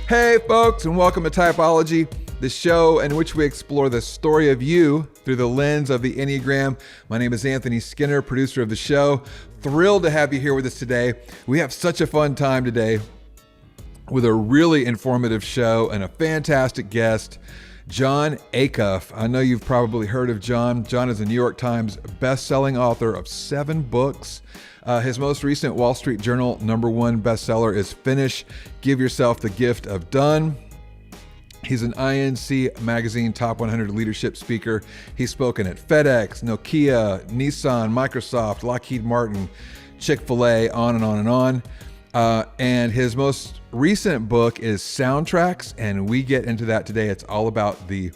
Hey folks, and welcome to Typology, the show in which we explore the story of you through the lens of the Enneagram. My name is Anthony Skinner, producer of the show. Thrilled to have you here with us today. We have such a fun time today with a really informative show and a fantastic guest, Jon Acuff. I know you've probably heard of Jon. Jon is a New York Times best-selling author of 7 books. His most recent Wall Street Journal #1 bestseller is Finish, Give Yourself the Gift of Done. He's an INC magazine top 100 leadership speaker. He's spoken at FedEx, Nokia, Nissan, Microsoft, Lockheed Martin, Chick-fil-A, on and on and on. And his most recent book is Soundtracks, and we get into that today. It's all about the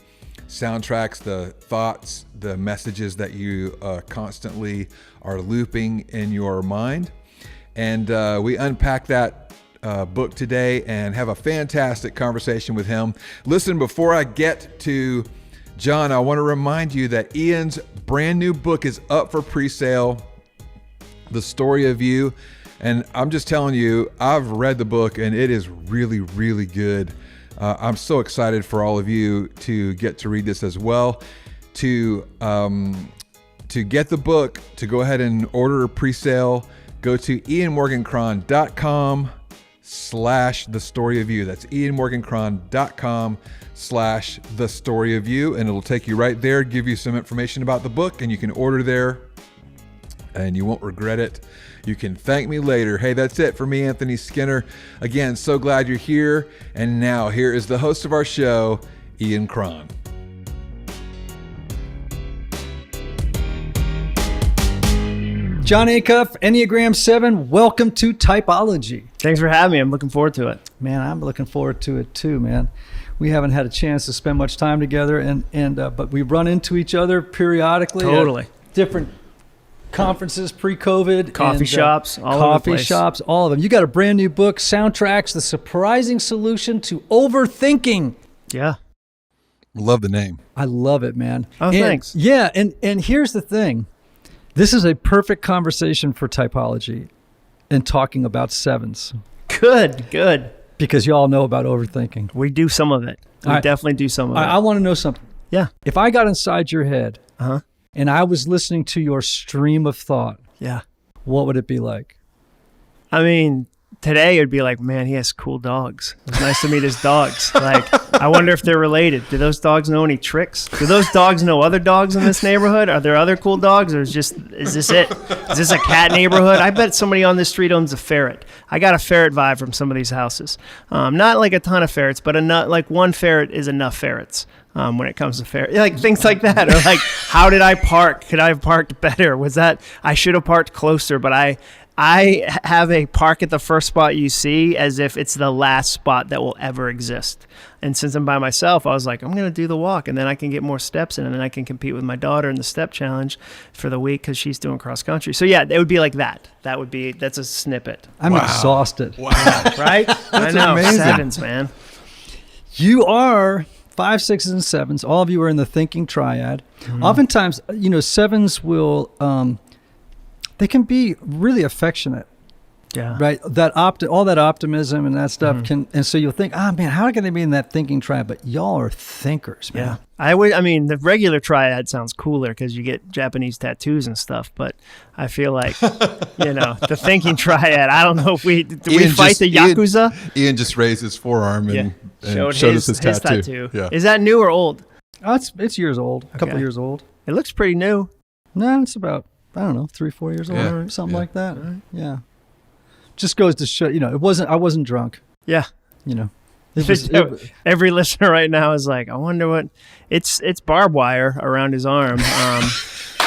soundtracks, the thoughts, the messages that you constantly are looping in your mind. And we unpack that book today and have a fantastic conversation with him. Listen, before I get to Jon, I want to remind you that Ian's brand new book is up for pre-sale, The Story of You. And I'm just telling you, I've read the book and it is really, really good. I'm so excited for all of you to get to read this as well. To get the book, to go ahead and order a pre-sale, go to ianmorgancron.com/thestoryofyou. That's ianmorgancron.com/thestoryofyou, and it'll take you right there, give you some information about the book, and you can order there, and you won't regret it. You can thank me later. Hey, that's it for me, Anthony Skinner. Again, so glad you're here. And now here is the host of our show, Ian Cron. Jon Acuff, Enneagram 7, welcome to Typology. Thanks for having me. I'm looking forward to it. Man, I'm looking forward to it too, man. We haven't had a chance to spend much time together, but we run into each other periodically. Totally. At different conferences, pre-COVID. Coffee shops, all over the place. Coffee shops, all of them. You got a brand new book, Soundtracks, The Surprising Solution to Overthinking. Yeah. Love the name. I love it, man. Oh, thanks. Yeah, and here's the thing. This is a perfect conversation for Typology and talking about sevens. Good. Because you all know about overthinking. We do some of it. We definitely do some of it. I want to know something. Yeah. If I got inside your head and I was listening to your stream of thought, what would it be like? I mean, today it'd be like, man, he has cool dogs. It's nice to meet his dogs. Like, I wonder if they're related. Do those dogs know any tricks? Do those dogs know other dogs in this neighborhood? Are there other cool dogs, or is this it? Is this a cat neighborhood? I bet somebody on this street owns a ferret. I got a ferret vibe from some of these houses. Not like a ton of ferrets, but like one ferret is enough ferrets. When it comes to ferret, like things like that, or like, how did I park? Could I have parked better? I should have parked closer, but I have a park at the first spot you see as if it's the last spot that will ever exist. And since I'm by myself, I was like, I'm going to do the walk, and then I can get more steps in, and then I can compete with my daughter in the step challenge for the week because she's doing cross country. So yeah, it would be like that. That's a snippet. I'm exhausted. Wow. Right? That's I know. amazing. Sevens, man. You are 5s, 6s, and 7s. All of you are in the thinking triad. Mm-hmm. Oftentimes, sevens will... they can be really affectionate, right? All that optimism and that stuff and so you'll think, man, how can they be in that thinking triad? But y'all are thinkers, man. Yeah, the regular triad sounds cooler because you get Japanese tattoos and stuff. But I feel like, the thinking triad. I don't know if we fight the Yakuza. Ian just raised his forearm and showed us his tattoo. Yeah. Is that new or old? Oh, it's years old. A couple years old. It looks pretty new. No, it's about, I don't know, 3-4 years old or something like that. Right. Yeah. Just goes to show, I wasn't drunk. Yeah. Every listener right now is like, I wonder what, it's barbed wire around his arm.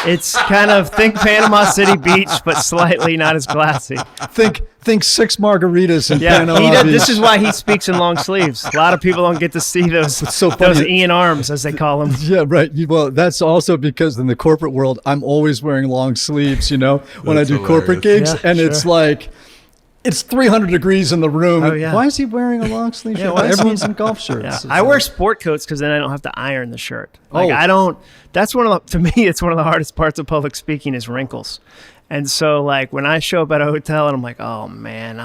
It's kind of think Panama City Beach, but slightly not as classy. Think 6 margaritas in Panama Beach. This is why he speaks in long sleeves. A lot of people don't get to see those Ian arms, as they call them. Yeah, right. Well, that's also because in the corporate world, I'm always wearing long sleeves, when I do corporate gigs. And it's like, it's 300 degrees in the room. Oh, yeah. Why is he wearing a long sleeve shirt? Everyone's in golf shirts. Yeah. I wear sport coats because then I don't have to iron the shirt. To me, it's one of the hardest parts of public speaking is wrinkles. And so, like, when I show up at a hotel and I'm like, oh, man.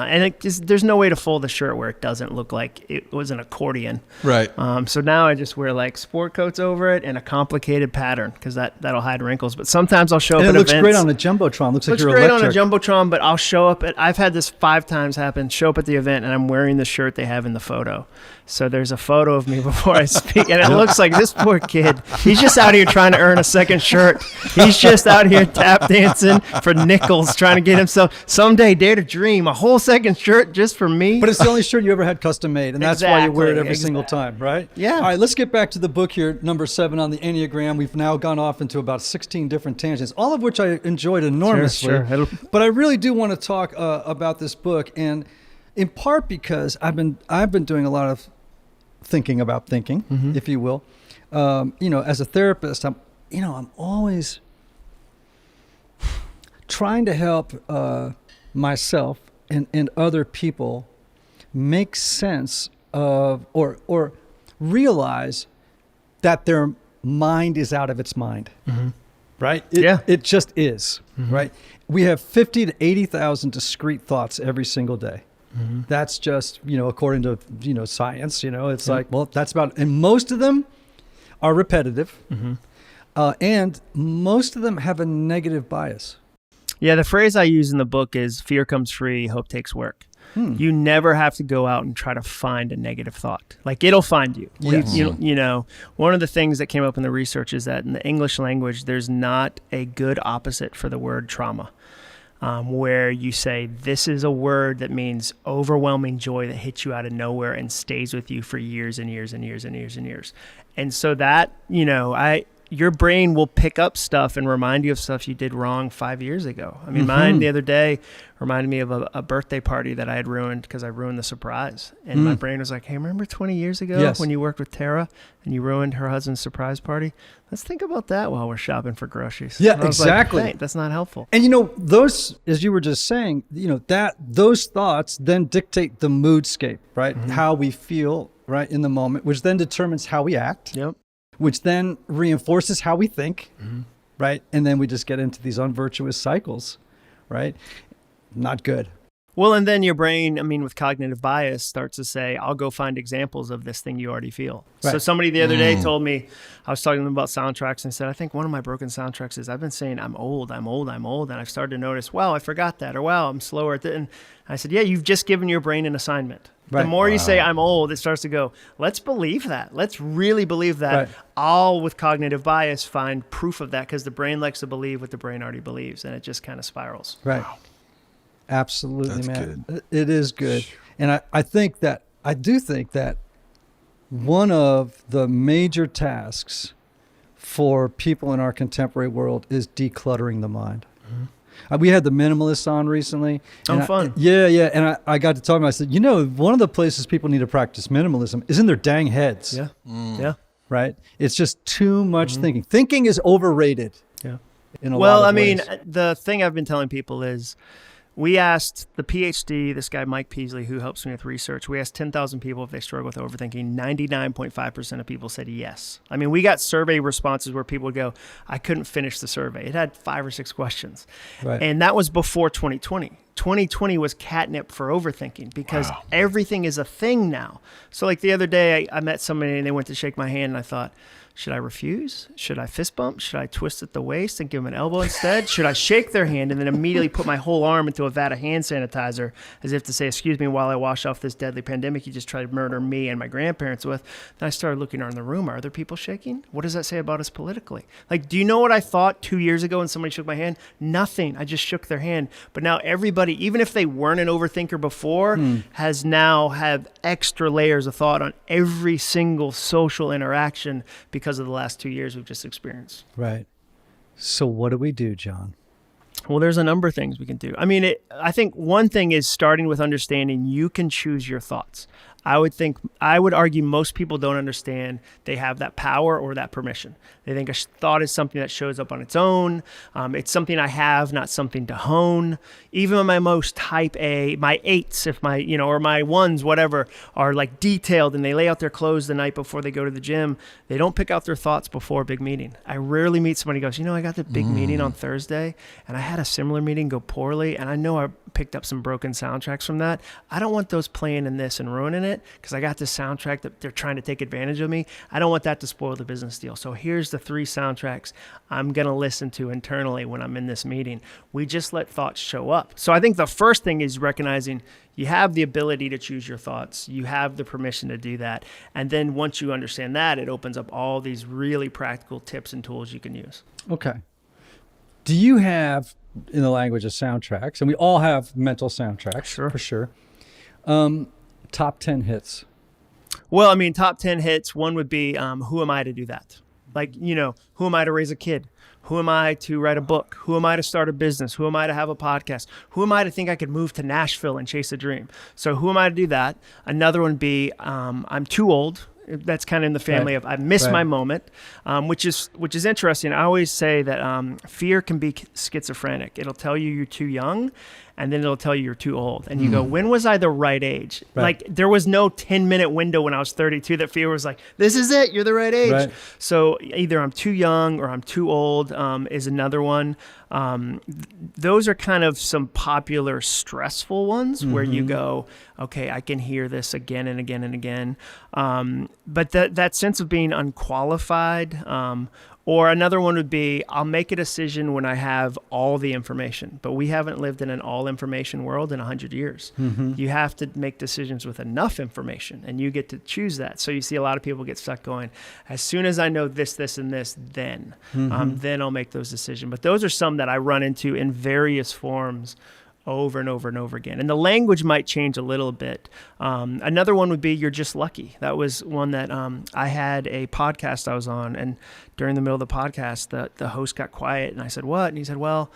There's no way to fold a shirt where it doesn't look like it was an accordion. Right. So now I just wear, like, sport coats over it and a complicated pattern because that'll hide wrinkles. But sometimes I'll show up at events. It looks great on a Jumbotron. Looks like you're great electric. on a Jumbotron, but I'll show up I've had this 5 times happen, show up at the event, and I'm wearing the shirt they have in the photo. So there's a photo of me before I speak, and it looks like this poor kid, he's just out here trying to earn a second shirt. He's just out here tap dancing for nickels, trying to get himself, someday dare to dream, a whole second shirt just for me. But it's the only shirt you ever had custom made, and that's why you wear it every single time, right? Yeah. All right, let's get back to the book here, number 7 on the Enneagram. We've now gone off into about 16 different tangents, all of which I enjoyed enormously. Sure. But I really do want to talk about this book, and in part because I've been doing a lot of thinking about thinking, if you will. As a therapist, I'm always trying to help myself and other people make sense of or realize that their mind is out of its mind. Right? It just is, right? We have 50 to 80,000 discrete thoughts every single day. That's just, according to, science, it's like, well, that's about, and most of them are repetitive. And most of them have a negative bias. Yeah, the phrase I use in the book is fear comes free, hope takes work. You never have to go out and try to find a negative thought. Like, it'll find you. Yes. One of the things that came up in the research is that in the English language, there's not a good opposite for the word trauma. Where you say, this is a word that means overwhelming joy that hits you out of nowhere and stays with you for years and years and years and years and years. And so that, your brain will pick up stuff and remind you of stuff you did wrong 5 years ago. I mean, mine the other day reminded me of a birthday party that I had ruined because I ruined the surprise. And my brain was like, hey, remember 20 years ago when you worked with Tara and you ruined her husband's surprise party? Let's think about that while we're shopping for groceries. Yeah, exactly. Like, hey, that's not helpful. And those, as you were just saying, those thoughts then dictate the moodscape, right? How we feel, right, in the moment, which then determines how we act. Yep. Which then reinforces how we think, right? And then we just get into these unvirtuous cycles, right? Not good. Well, and then your brain, with cognitive bias, starts to say, I'll go find examples of this thing you already feel. Right. So somebody the other day told me, I was talking to them about soundtracks and said, I think one of my broken soundtracks is I've been saying I'm old. And I've started to notice, wow, I forgot that. Or wow, I'm slower at that. And I said, yeah, you've just given your brain an assignment. Right. The more you say I'm old, it starts to go, let's believe that. Let's really believe that. Right. I'll, with cognitive bias, find proof of that because the brain likes to believe what the brain already believes, and it just kind of spirals. Right. Wow. Absolutely, That's man. Good. It is good. And I do think that one of the major tasks for people in our contemporary world is decluttering the mind. We had the minimalists on recently. Oh, fun. Yeah. And I got to talk about it. I said, one of the places people need to practice minimalism is in their dang heads. Yeah. Yeah. Right? It's just too much thinking. Thinking is overrated. Yeah. In a lot of ways. The thing I've been telling people is we asked the PhD, this guy, Mike Peasley, who helps me with research, we asked 10,000 people if they struggle with overthinking. 99.5% of people said yes. We got survey responses where people would go, I couldn't finish the survey. It had 5 or 6 questions. Right. And that was before 2020. 2020 was catnip for overthinking because everything is a thing now. So like the other day, I met somebody and they went to shake my hand and I thought, should I refuse? Should I fist bump? Should I twist at the waist and give them an elbow instead? Should I shake their hand and then immediately put my whole arm into a vat of hand sanitizer as if to say, excuse me, while I wash off this deadly pandemic you just tried to murder me and my grandparents with? Then I started looking around the room. Are other people shaking? What does that say about us politically? Like, do you know what I thought 2 years ago when somebody shook my hand? Nothing. I just shook their hand. But now everybody, even if they weren't an overthinker before, has now have extra layers of thought on every single social interaction because of the last 2 years we've just experienced. Right. So what do we do, John? Well, there's a number of things we can do. I think one thing is starting with understanding you can choose your thoughts. I would argue most people don't understand they have that power or that permission. They think a thought is something that shows up on its own. It's something I have, not something to hone. Even my most type A, my 8s, if my, or my 1s, whatever, are like detailed and they lay out their clothes the night before they go to the gym. They don't pick out their thoughts before a big meeting. I rarely meet somebody who goes, I got the big meeting on Thursday and I had a similar meeting go poorly and I know I picked up some broken soundtracks from that. I don't want those playing in this and ruining it because I got this soundtrack that they're trying to take advantage of me. I don't want that to spoil the business deal. So here's the 3 soundtracks I'm going to listen to internally when I'm in this meeting. We just let thoughts show up. So I think the first thing is recognizing you have the ability to choose your thoughts. You have the permission to do that. And then once you understand that, it opens up all these really practical tips and tools you can use. Okay. Do you have, in the language of soundtracks, and we all have mental soundtracks, Sure. for sure, top 10 hits? Well, top 10 hits, one would be, who am I to do that? Like, who am I to raise a kid? Who am I to write a book? Who am I to start a business? Who am I to have a podcast? Who am I to think I could move to Nashville and chase a dream? So who am I to do that? Another one would be, I'm too old. That's kind of in the family of I missed my moment, which is interesting. I always say that fear can be schizophrenic. It'll tell you you're too young, and then it'll tell you you're too old. And you go, when was I the right age? Right. Like there was no 10-minute window when I was 32 that fear was like, this is it, you're the right age. Right. So either I'm too young or I'm too old is another one. Those are kind of some popular stressful ones where you go, okay, I can hear this again and again and again. But that sense of being unqualified, or another one would be, I'll make a decision when I have all the information, but we haven't lived in an all information world in 100 years. You have to make decisions with enough information and you get to choose that. So you see a lot of people get stuck going, as soon as I know this, this, and this, then I'll make those decisions. But those are some that I run into in various forms over and over and over again. And the language might change a little bit. Another one would be, you're just lucky. That was one that I had a podcast I was on, and during the middle of the podcast, the host got quiet, and I said, what? And he said, well,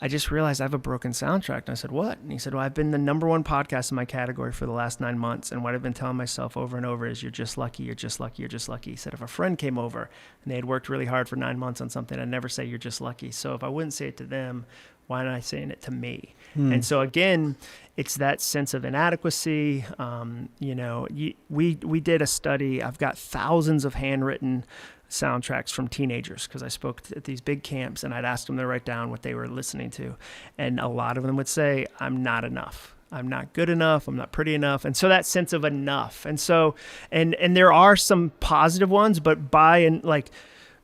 I just realized I have a broken soundtrack. And I said, what? And he said, well, I've been the #1 podcast in my category for the last 9 months. And what I've been telling myself over and over is, you're just lucky, you're just lucky, you're just lucky. He said, if a friend came over and they had worked really hard for 9 months on something, I'd never say you're just lucky. So if I wouldn't say it to them, why am I saying it to me? And so again, it's that sense of inadequacy. We did a study. I've got thousands of handwritten soundtracks from teenagers because I spoke at these big camps and I'd ask them to write down what they were listening to. And a lot of them would say, I'm not enough. I'm not good enough. I'm not pretty enough. And so that sense of enough. And so, and there are some positive ones, but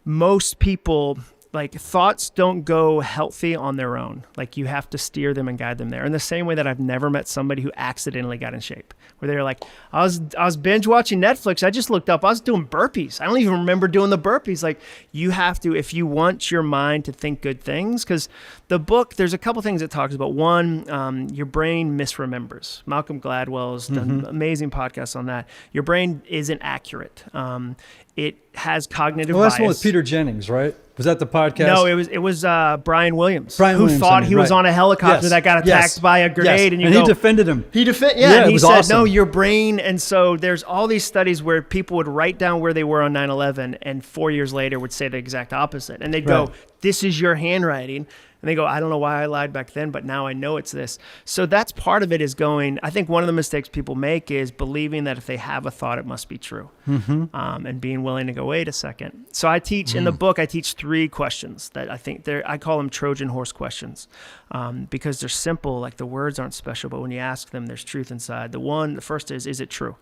most people, like, thoughts don't go healthy on their own. Like, you have to steer them and guide them there. In the same way that I've never met somebody who accidentally got in shape, where they're like, I was binge watching Netflix. I just looked up. I was doing burpees. I don't even remember doing the burpees. Like, you have to, if you want your mind to think good things, because the book, there's a couple things it talks about. One, your brain misremembers. Malcolm Gladwell's done amazing podcasts on that. Your brain isn't accurate. It has cognitive bias. That's the one with Peter Jennings, right? Was that the podcast? No, it was Brian Williams, who thought he was on a helicopter that got attacked by a grenade, and he defended him. And he said, awesome. No, your brain. And so there's all these studies where people would write down where they were on 9/11, and 4 years later would say the exact opposite, and they'd go, "This is your handwriting." And they go, I don't know why I lied back then, but now I know it's this. So that's part of it, is going, I think one of the mistakes people make is believing that if they have a thought, it must be true. And being willing to go, wait a second. So I teach, in the book, I teach 3 questions that I think I call them Trojan horse questions, because they're simple, like the words aren't special, but when you ask them, there's truth inside. The first is it true?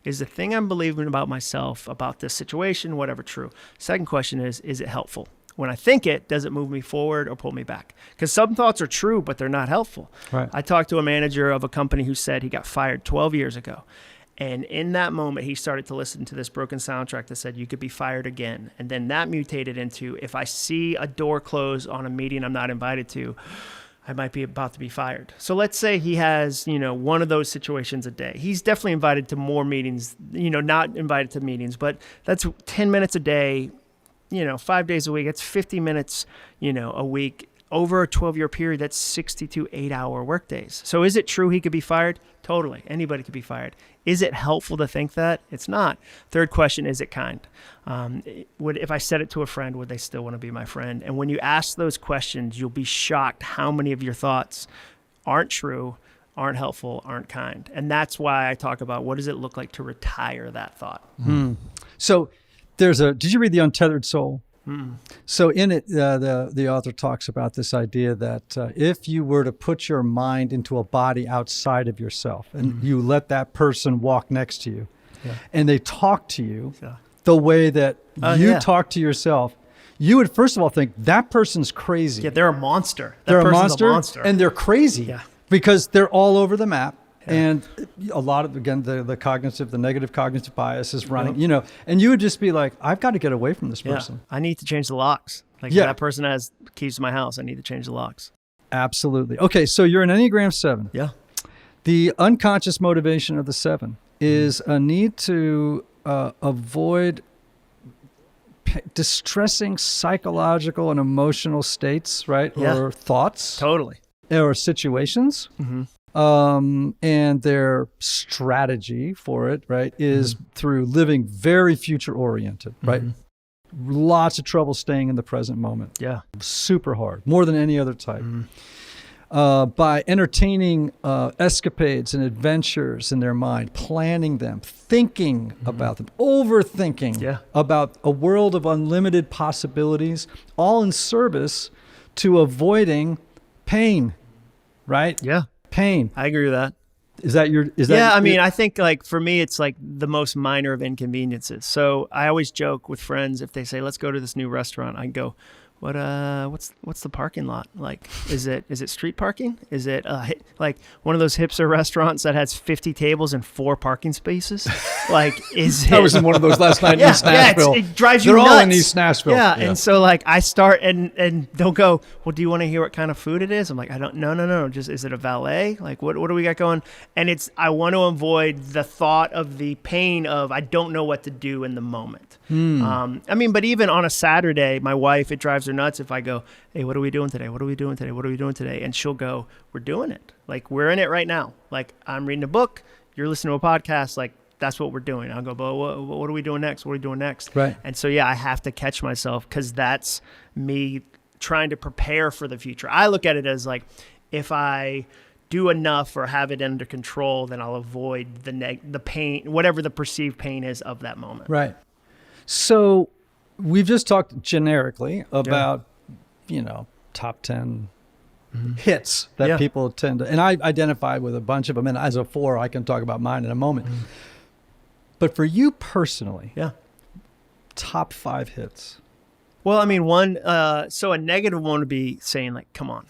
Is the thing I'm believing about myself, about this situation, whatever, true? Second question is it helpful? When I think it, does it move me forward or pull me back? Because some thoughts are true, but they're not helpful. Right. I talked to a manager of a company who said he got fired 12 years ago. And in that moment, he started to listen to this broken soundtrack that said, you could be fired again. And then that mutated into, if I see a door close on a meeting I'm not invited to, I might be about to be fired. So let's say he has, one of those situations a day. He's definitely invited to more meetings, not invited to meetings, but that's 10 minutes a day, 5 days a week. It's 50 minutes, a week over a 12-year period, that's 62 8-hour workdays. So is it true he could be fired? Totally. Anybody could be fired. Is it helpful to think that? It's not. Third question, is it kind? If I said it to a friend, would they still want to be my friend? And when you ask those questions, you'll be shocked how many of your thoughts aren't true, aren't helpful, aren't kind. And that's why I talk about what does it look like to retire that thought. So did you read The Untethered Soul? So in it, the author talks about this idea that if you were to put your mind into a body outside of yourself and you let that person walk next to you and they talk to you the way that you talk to yourself, you would first of all think that person's crazy. Yeah, they're a monster. They're a monster and they're crazy because they're all over the map. And a lot of, again, the negative cognitive bias is running, and you would just be like, I've got to get away from this person. I need to change the locks. Like if that person has keys to my house, I need to change the locks. Absolutely. Okay. So you're an Enneagram 7. Yeah. The unconscious motivation of the 7 is a need to avoid distressing psychological and emotional states, right? Or thoughts. Totally. Or situations. And their strategy for it, right, is through living very future oriented, right? Lots of trouble staying in the present moment. Yeah. Super hard, more than any other type. By entertaining escapades and adventures in their mind, planning them, thinking about them, overthinking about a world of unlimited possibilities, all in service to avoiding pain, right? Yeah. Pain. I agree with that. I mean, I think like for me, it's like the most minor of inconveniences. So I always joke with friends if they say, let's go to this new restaurant, I go, what's the parking lot like? Is it street parking? Is it like one of those hipster restaurants that has 50 tables and 4 parking spaces? Like, is it? I was in one of those last night in East Nashville. It drives you nuts. They're all in East Nashville. Yeah, and so like I start and they'll go, well, do you want to hear what kind of food it is? I'm like, no. Just, is it a valet? Like, what do we got going? And I want to avoid the thought of the pain of I don't know what to do in the moment. I mean, but even on a Saturday, my wife, it drives her nuts if I go, hey, what are we doing today? What are we doing today? What are we doing today? And she'll go, we're doing it. Like, we're in it right now. Like, I'm reading a book, you're listening to a podcast, like, that's what we're doing. I'll go, but what are we doing next? What are we doing next? Right. And so, I have to catch myself because that's me trying to prepare for the future. I look at it as like, if I do enough or have it under control, then I'll avoid the pain, whatever the perceived pain is of that moment. Right. So we've just talked generically about, top 10 hits that people tend to, and I identify with a bunch of them. And as a 4, I can talk about mine in a moment. But for you personally, top 5 hits. Well, I mean, so a negative one would be saying like, come on.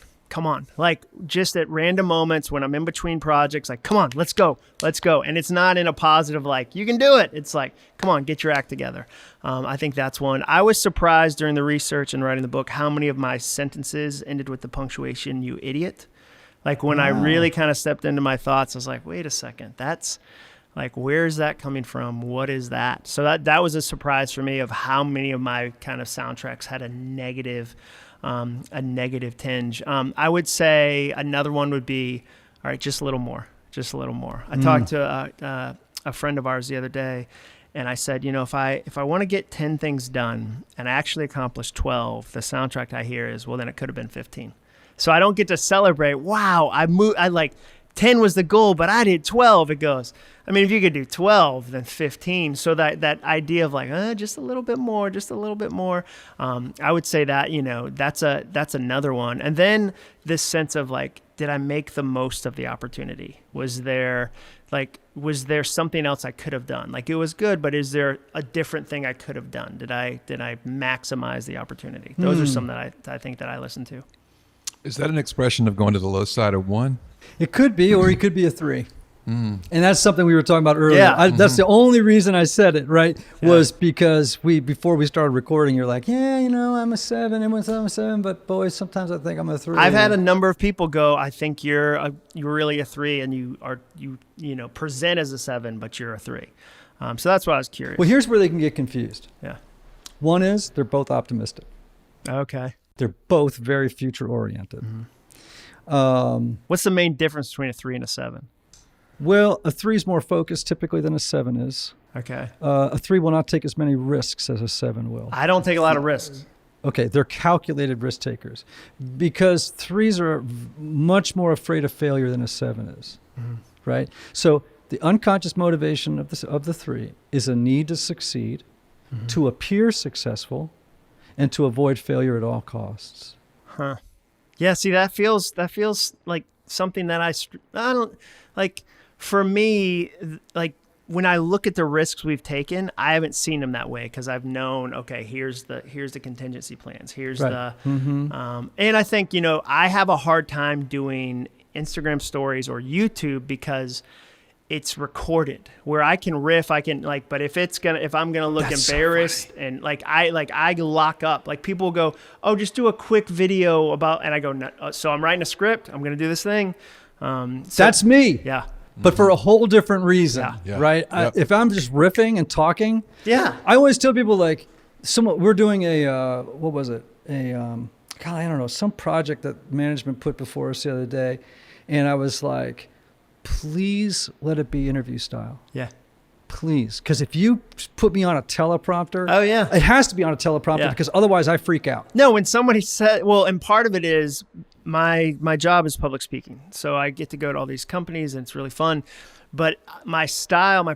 Like just at random moments when I'm in between projects, like, come on, let's go. And it's not in a positive, like, you can do it. It's like, come on, get your act together. I think that's one. I was surprised during the research and writing the book, how many of my sentences ended with the punctuation, you idiot. Like when I really kind of stepped into my thoughts, I was like, wait a second, that's like, where's that coming from? What is that? So that was a surprise for me of how many of my kind of soundtracks had a negative tinge. I would say another one would be, all right, just a little more. I talked to a friend of ours the other day, and I said, if I want to get 10 things done and I actually accomplish 12, the soundtrack I hear is, well, then it could have been 15. So I don't get to celebrate, wow, I 10 was the goal, but I did 12. It goes, I mean, if you could do 12, then 15. So that idea of like, just a little bit more. I would say that, that's another one. And then this sense of like, did I make the most of the opportunity? Was there something else I could have done? Like, it was good, but is there a different thing I could have done? Did I maximize the opportunity? Those are some that I think that I listen to. Is that an expression of going to the low side of 1? It could be, or it could be a 3. And that's something we were talking about earlier. Yeah. That's the only reason I said it, right? Yeah. Was because before we started recording, you're like, I'm a 7. Everyone's I'm a 7, but boy, sometimes I think I'm a 3. I've had a number of people go, I think you're really a 3, and you present as a 7, but you're a 3. So that's why I was curious. Well, here's where they can get confused. Yeah. One is they're both optimistic. Okay. They're both very future oriented. What's the main difference between a 3 and a 7? Well, a 3 is more focused typically than a 7 is. Okay. A 3 will not take as many risks as a 7 will. I don't take a lot of risks. Okay, they're calculated risk takers because 3s are much more afraid of failure than a 7 is, right? So the unconscious motivation of the 3 is a need to succeed, to appear successful, and to avoid failure at all costs. Huh. Yeah, see, that feels like something that I don't, like, for me, like, when I look at the risks we've taken, I haven't seen them that way because I've known, okay, here's the contingency plans. Here's right. and I think, I have a hard time doing Instagram stories or YouTube because it's recorded where I can riff, but if I'm going to look That's embarrassed so and I lock up, like people will go, oh, just do a quick video about, and I go, no, so I'm writing a script. I'm going to do this thing. That's me. Yeah. But for a whole different reason, Yeah. right? Yep. If I'm just riffing and talking, Yeah. I always tell people like, we're doing what was it? I don't know, some project that management put before us the other day. And I was like, please let it be interview style. Yeah. Please. Because if you put me on a teleprompter, Oh, yeah. it has to be on a teleprompter Yeah. because otherwise I freak out. No, when somebody said, well, and part of it is my job is public speaking. So I get to go to all these companies and it's really fun. But my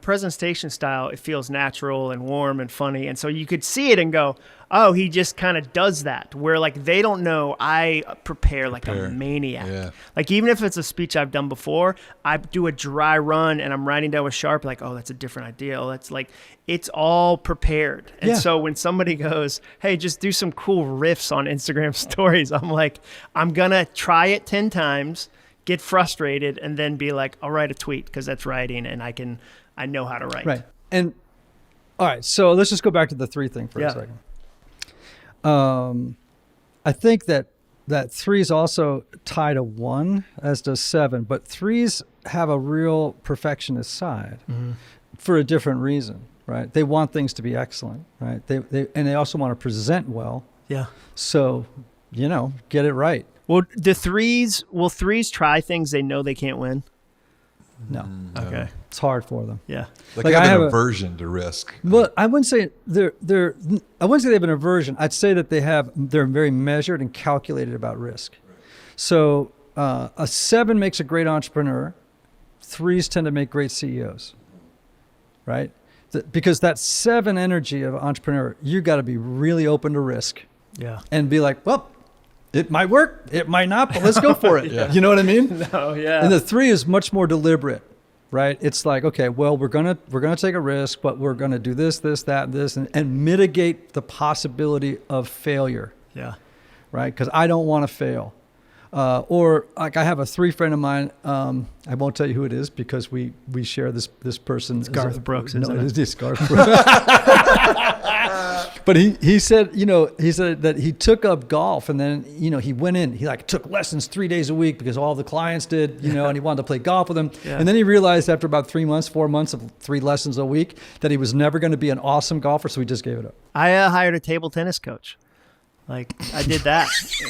presentation style, it feels natural and warm and funny. And so you could see it and go, oh, he just kind of does that. Where like they don't know I prepare like a maniac. Yeah. Like even if it's a speech I've done before, I do a dry run and I'm writing down with Sharp like, oh, that's a different idea. Oh, that's like, it's all prepared. And so when somebody goes, hey, just do some cool riffs on Instagram stories, I'm like, I'm going to try it 10 times. Get frustrated and then be like, I'll write a tweet because that's writing and I know how to write. Right. And all right, so let's just go back to the 3 thing for a second. I think that 3 is also tied to 1, as does 7, but 3s have a real perfectionist side for a different reason, right? They want things to be excellent, right? They also want to present well. Yeah. So, get it right. Well, will 3s try things they know they can't win? No. Okay. It's hard for them. Yeah. Like I have have an aversion to risk. Well, I wouldn't say I wouldn't say they have an aversion. I'd say that they're very measured and calculated about risk. So a 7 makes a great entrepreneur. 3s tend to make great CEOs, right? Because that 7 energy of entrepreneur, you got to be really open to risk. Yeah. And be like, well, it might work, it might not, but let's go for it. Yeah. You know what I mean? No, yeah. And the 3 is much more deliberate, right? It's like, okay, well, we're gonna take a risk, but we're gonna do this, that, and mitigate the possibility of failure. Yeah. Right? Because I don't want to fail. Or like I have a 3 friend of mine. I won't tell you who it is because we share this person. It's Garth Brooks, isn't no, it? It's Garth Brooks. But he said that he took up golf and then, he went in, he like took lessons 3 days a week because all the clients did, and he wanted to play golf with them. Yeah. And then he realized after about 4 months of 3 lessons a week that he was never going to be an awesome golfer. So he just gave it up. I hired a table tennis coach. Like I did that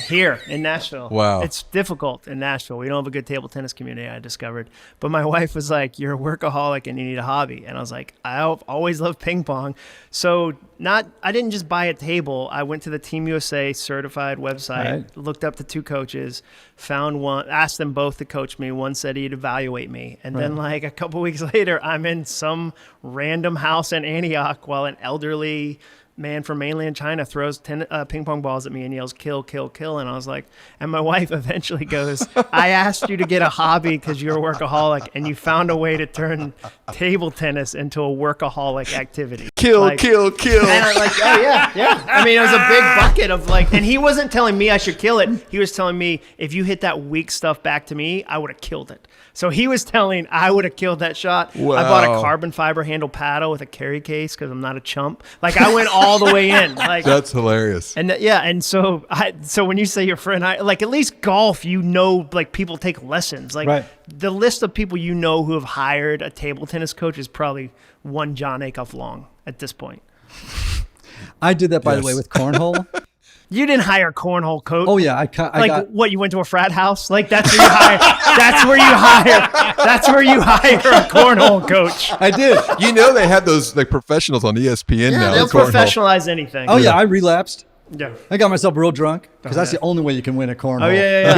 here in Nashville. Wow. It's difficult in Nashville. We don't have a good table tennis community, I discovered. But my wife was like, you're a workaholic and you need a hobby. And I was like, I've always loved ping pong. So I didn't just buy a table. I went to the Team USA certified website, Right. looked up the 2 coaches, found one, asked them both to coach me. One said he'd evaluate me. And then like a couple weeks later, I'm in some random house in Antioch while an elderly man from mainland China throws ping pong balls at me and yells, kill, kill, kill. And I was like, and my wife eventually goes, I asked you to get a hobby because you're a workaholic and you found a way to turn table tennis into a workaholic activity. Kill. And I'm like, oh yeah. I mean, it was a big bucket of like, and he wasn't telling me I should kill it. He was telling me if you hit that weak stuff back to me, I would have killed it. So he was telling I would have killed that shot. Wow. I bought a carbon fiber handle paddle with a carry case because I'm not a chump. Like I went all the way in. Like That's hilarious. and and so when you say your friend, like at least golf, like people take lessons. Like Right. the list of people who have hired a table tennis coach is probably one Jon Acuff long at this point. I did that, by the Yes. way, with cornhole. You didn't hire a cornhole coach. Oh yeah, I got. What, you went to a frat house? Like that's where you hire. That's where you hire a cornhole coach. I did. You know they have those like professionals on ESPN now. They'll cornhole. professionalize anything. Oh yeah, I relapsed. Yeah. I got myself real drunk because that's the only way you can win a cornhole. Oh yeah. You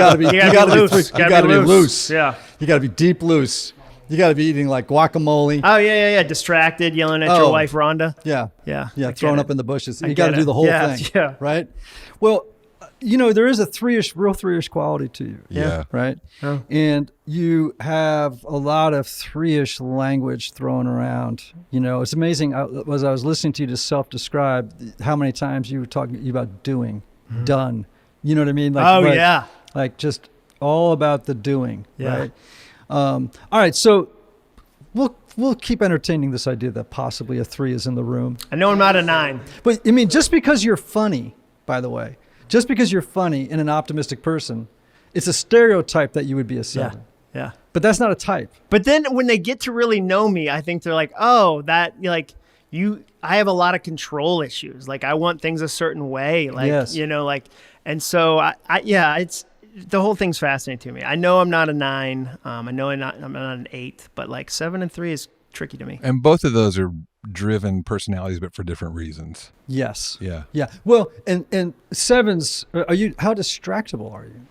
gotta be loose. You gotta be loose. Yeah. You gotta be deep loose. You gotta be eating like guacamole. Oh yeah. Distracted, yelling at your wife Rhonda. Yeah. Yeah. Thrown up in the bushes. You got to do the whole thing. Yeah. Right. Well, there is a real three-ish quality to you. Yeah. Right. Oh. And you have a lot of three-ish language thrown around. It's amazing. As I was listening to you just self-describe how many times you were talking about doing, done. You know what I mean? Like, like just all about the doing. Yeah. Right. All right. So we'll keep entertaining this idea that possibly a 3 is in the room. I know I'm not a 9. But I mean, just because you're funny, by the way, just because you're funny and an optimistic person, it's a stereotype that you would be a 7. Yeah. But that's not a type. But then when they get to really know me, I think they're like, oh, that like I have a lot of control issues. Like I want things a certain way. Like, yes. And so it's the whole thing's fascinating to me. I know I'm not a 9. I know I'm not an 8, but like 7 and 3 is tricky to me. And both of those are driven personalities, but for different reasons. Yes. Yeah. Yeah. Well, and 7s, how distractible are you?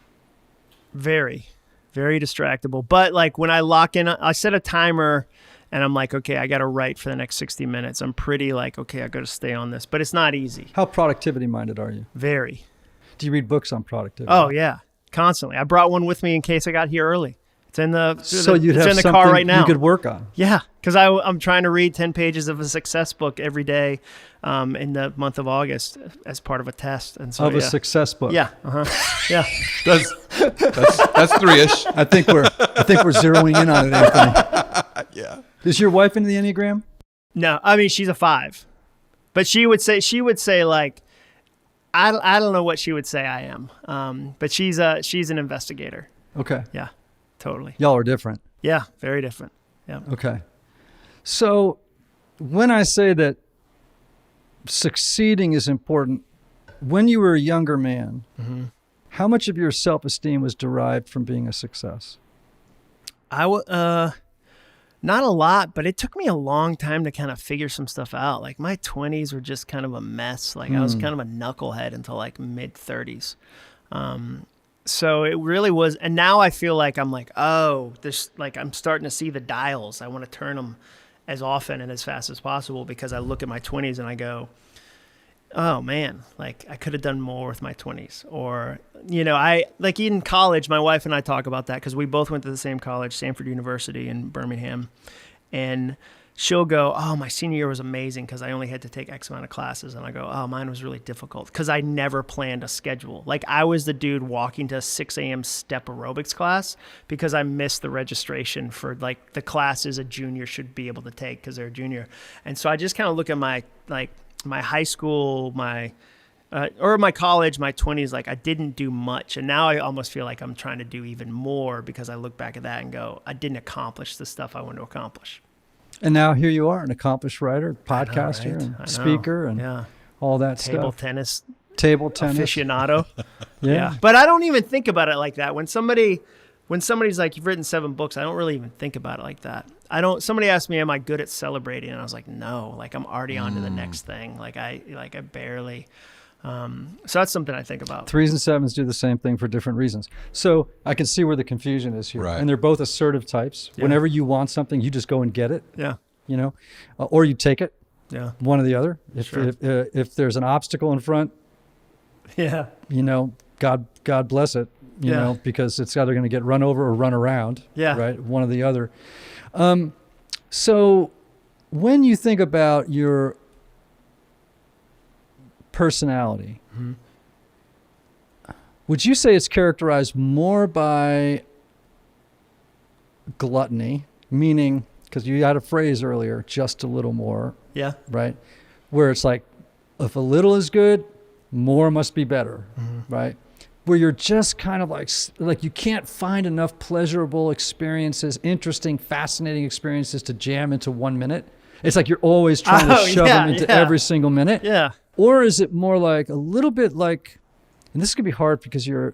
Very, very distractible. But like when I lock in, I set a timer and I'm like, okay, I got to write for the next 60 minutes. I'm pretty like, okay, I got to stay on this, but it's not easy. How productivity minded are you? Very. Do you read books on productivity? Oh yeah. Constantly. I brought one with me in case I got here early. It's in the car right now. You could work on. Yeah, because I'm trying to read 10 pages of a success book every day in the month of August as part of a test. And so a success book. Yeah. Yeah. That's 3-ish. I think we're zeroing in on it, Anthony. Yeah. Is your wife into the Enneagram? No, I mean she's a 5, but she would say like I don't know what she would say I am, but she's an investigator. Okay. Yeah. Totally. Y'all are different. Yeah, very different. Yeah. Okay. So when I say that succeeding is important, when you were a younger man, how much of your self-esteem was derived from being a success? Not a lot, but it took me a long time to kind of figure some stuff out. Like my 20s were just kind of a mess. Like I was kind of a knucklehead until like mid 30s. So it really was. And now I feel like I'm like, oh, I'm starting to see the dials. I want to turn them as often and as fast as possible because I look at my 20s and I go, oh man, like I could have done more with my 20s. Or, I like in college, my wife and I talk about that because we both went to the same college, Stanford University in Birmingham. And she'll go, oh, my senior year was amazing because I only had to take X amount of classes. And I go, oh, mine was really difficult because I never planned a schedule. Like I was the dude walking to a 6 a.m. step aerobics class because I missed the registration for like the classes a junior should be able to take because they're a junior. And so I just kind of look at my high school, my college, my 20s, like I didn't do much. And now I almost feel like I'm trying to do even more because I look back at that and go, I didn't accomplish the stuff I wanted to accomplish. And now here you are, an accomplished writer, podcaster, and speaker, and all that stuff. Table tennis aficionado. Yeah. But I don't even think about it like that. When somebody's like, you've written 7 books, I don't really even think about it like that. Somebody asked me, am I good at celebrating? And I was like, no, like I'm already on to the next thing. Like I barely. So that's something I think about. 3s and 7s do the same thing for different reasons. So I can see where the confusion is here. Right. And they're both assertive types. Yeah. Whenever you want something, you just go and get it. Yeah. Or you take it. Yeah. One or the other. If there's an obstacle in front, yeah. God bless it. You know, because it's either going to get run over or run around. Yeah. Right. One or the other. So when you think about your personality, would you say it's characterized more by gluttony, meaning, because you had a phrase earlier, just a little more. Yeah. Right. Where it's like, if a little is good, more must be better. Right. Where you're just kind of like you can't find enough pleasurable experiences, interesting, fascinating experiences to jam into 1 minute. It's like you're always trying to shove them into every single minute. Yeah. Or is it more like a little bit like and this could be hard because you're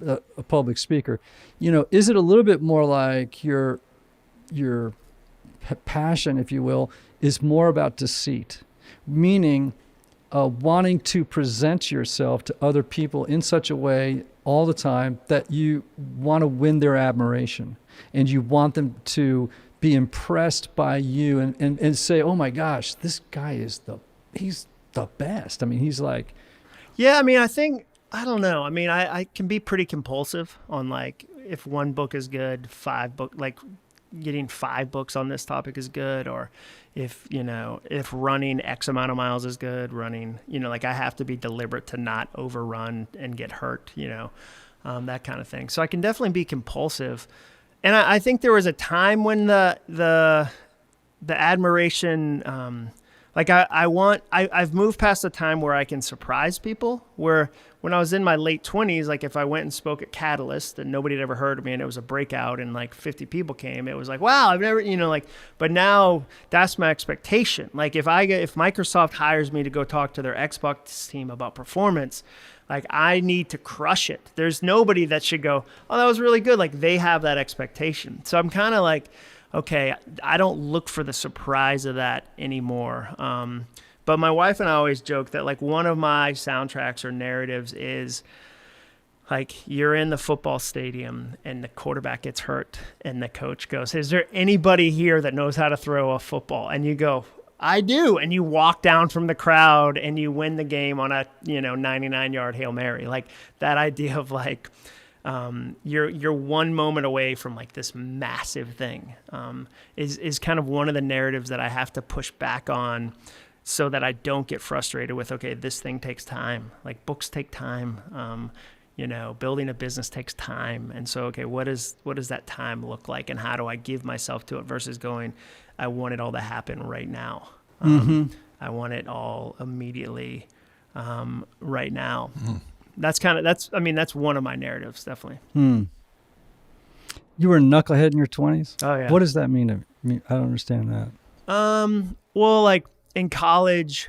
a public speaker, is it a little bit more like your passion, if you will, is more about deceit, meaning wanting to present yourself to other people in such a way all the time that you want to win their admiration and you want them to be impressed by you and say, oh my gosh, this guy he's the best. I mean, he's like... Yeah, I mean, I don't know. I mean, I can be pretty compulsive on like, if one book is good, getting 5 books on this topic is good, or if running X amount of miles is good, like I have to be deliberate to not overrun and get hurt, that kind of thing. So I can definitely be compulsive. And I think there was a time when the admiration, I've moved past the time where I can surprise people, where when I was in my late 20s, like if I went and spoke at Catalyst and nobody had ever heard of me and it was a breakout and like 50 people came, it was like, wow, I've never, but now that's my expectation. Like if Microsoft hires me to go talk to their Xbox team about performance, like I need to crush it. There's nobody that should go, oh, that was really good. Like they have that expectation. So I'm kind of like, okay, I don't look for the surprise of that anymore. But my wife and I always joke that like one of my soundtracks or narratives is like you're in the football stadium and the quarterback gets hurt and the coach goes, is there anybody here that knows how to throw a football? And you go, I do. And you walk down from the crowd and you win the game on a 99-yard Hail Mary. Like that idea of like, you're one moment away from like this massive thing, is kind of one of the narratives that I have to push back on so that I don't get frustrated with, okay, this thing takes time. Like books take time. Building a business takes time. And so, okay, what does that time look like? And how do I give myself to it versus going, I want it all to happen right now. I want it all immediately, right now. That's one of my narratives, definitely. You were a knucklehead in your 20s? Oh, yeah. What does that mean to me? I don't understand that. Well, like in college,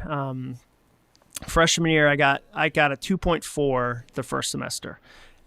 freshman year, I got a 2.4 the first semester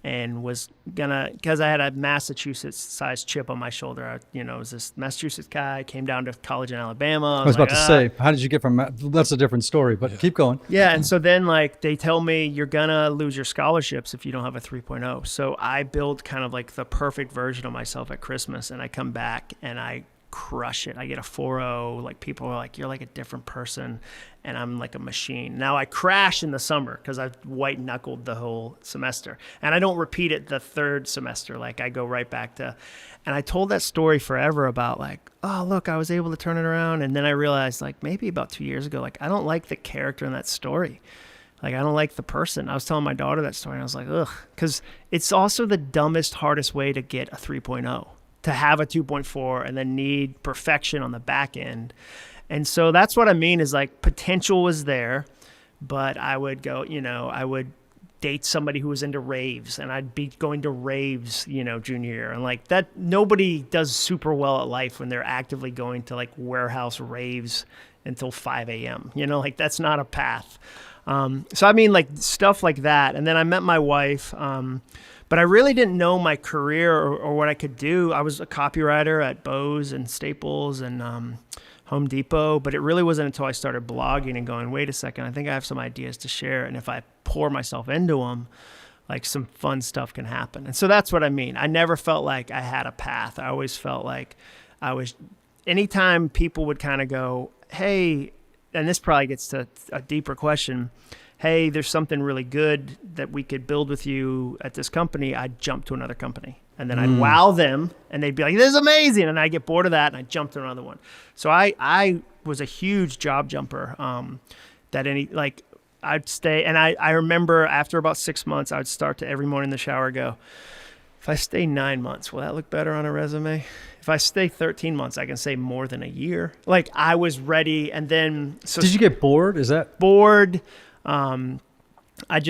and was because I had a Massachusetts-sized chip on my shoulder. I was this Massachusetts guy, came down to college in Alabama. I was about to say, how did you get from that's a different story, but keep going. Yeah, and so then like they tell me you're going to lose your scholarships if you don't have a 3.0. So I build kind of like the perfect version of myself at Christmas, and I come back and I crush it. I get a 4.0. Like people are like, you're like a different person, and I'm like a machine. Now I crash in the summer because I've white knuckled the whole semester, and I don't repeat it the third semester. Like I go right back to, and I told that story forever about like, oh look, I was able to turn it around, and then I realized like maybe about 2 years ago, like I don't like the character in that story. Like I don't like the person. I was telling my daughter that story, and I was like, ugh, because it's also the dumbest, hardest way to get a 3.0. To have a 2.4 and then need perfection on the back end. And so that's what I mean is like potential was there, but I would go, I would date somebody who was into raves and I'd be going to raves, junior year. And like that, nobody does super well at life when they're actively going to like warehouse raves until 5 a.m. Like that's not a path. So I mean like stuff like that. And then I met my wife, but I really didn't know my career or what I could do. I was a copywriter at Bose and Staples and Home Depot, but it really wasn't until I started blogging and going, wait a second, I think I have some ideas to share. And if I pour myself into them, like some fun stuff can happen. And so that's what I mean. I never felt like I had a path. I always felt like anytime people would kind of go, hey, and this probably gets to a deeper question, hey, there's something really good that we could build with you at this company, I'd jump to another company. And then I'd wow them, and they'd be like, this is amazing. And I'd get bored of that, and I'd jump to another one. So I was a huge job jumper, I'd stay. And I remember after about 6 months, I would start to every morning in the shower go, if I stay 9 months, will that look better on a resume? If I stay 13 months, I can say more than a year. Like I was ready. And then... So did you get bored? Is that... Bored. I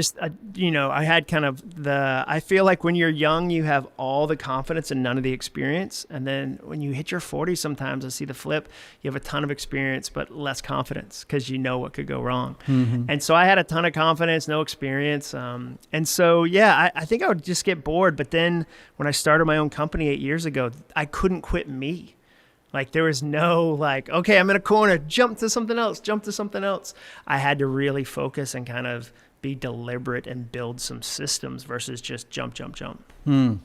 had kind of I feel like when you're young, you have all the confidence and none of the experience. And then when you hit your 40s, sometimes I see the flip. You have a ton of experience, but less confidence because you know what could go wrong. Mm-hmm. And so I had a ton of confidence, no experience. And so, I think I would just get bored. But then when I started my own company 8 years ago, I couldn't quit me. Like there was no okay, I'm in a corner, jump to something else. I had to really focus and kind of be deliberate and build some systems versus just jump. All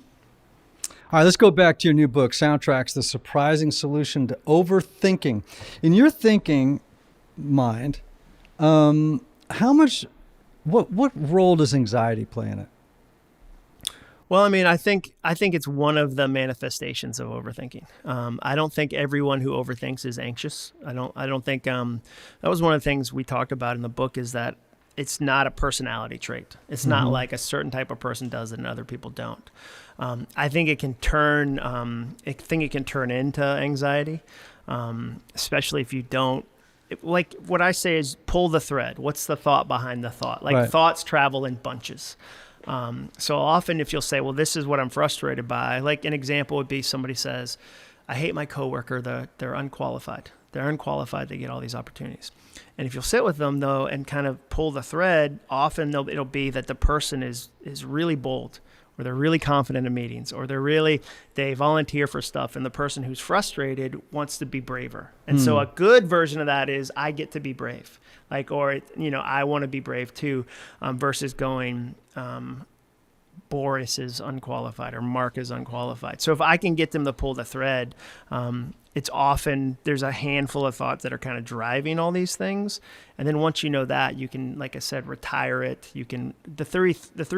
right, let's go back to your new book, Soundtracks, The Surprising Solution to Overthinking. In your thinking mind, what role does anxiety play in it? Well, I mean, I think it's one of the manifestations of overthinking. I don't think everyone who overthinks is anxious. I don't think that was one of the things we talked about in the book is that it's not a personality trait. It's not like a certain type of person does it and other people don't. I think it can turn. It can turn into anxiety, especially if you don't. Like what I say is pull the thread. What's the thought behind the thought? Like thoughts travel in bunches. So often if you'll say, well, this is what I'm frustrated by. Like an example would be somebody says, I hate my coworker. They're unqualified. They're unqualified. They get all these opportunities. And if you'll sit with them, though, and kind of pull the thread, often it'll be that the person is really bold, or they're really confident in meetings, or they volunteer for stuff, and the person who's frustrated wants to be braver. And so a good version of that is, I get to be brave. I want to be brave too, versus going, Boris is unqualified or Mark is unqualified. So if I can get them to pull the thread, it's often there's a handful of thoughts that are kind of driving all these things. And then once you know that, you can, like I said, retire it. You can, the three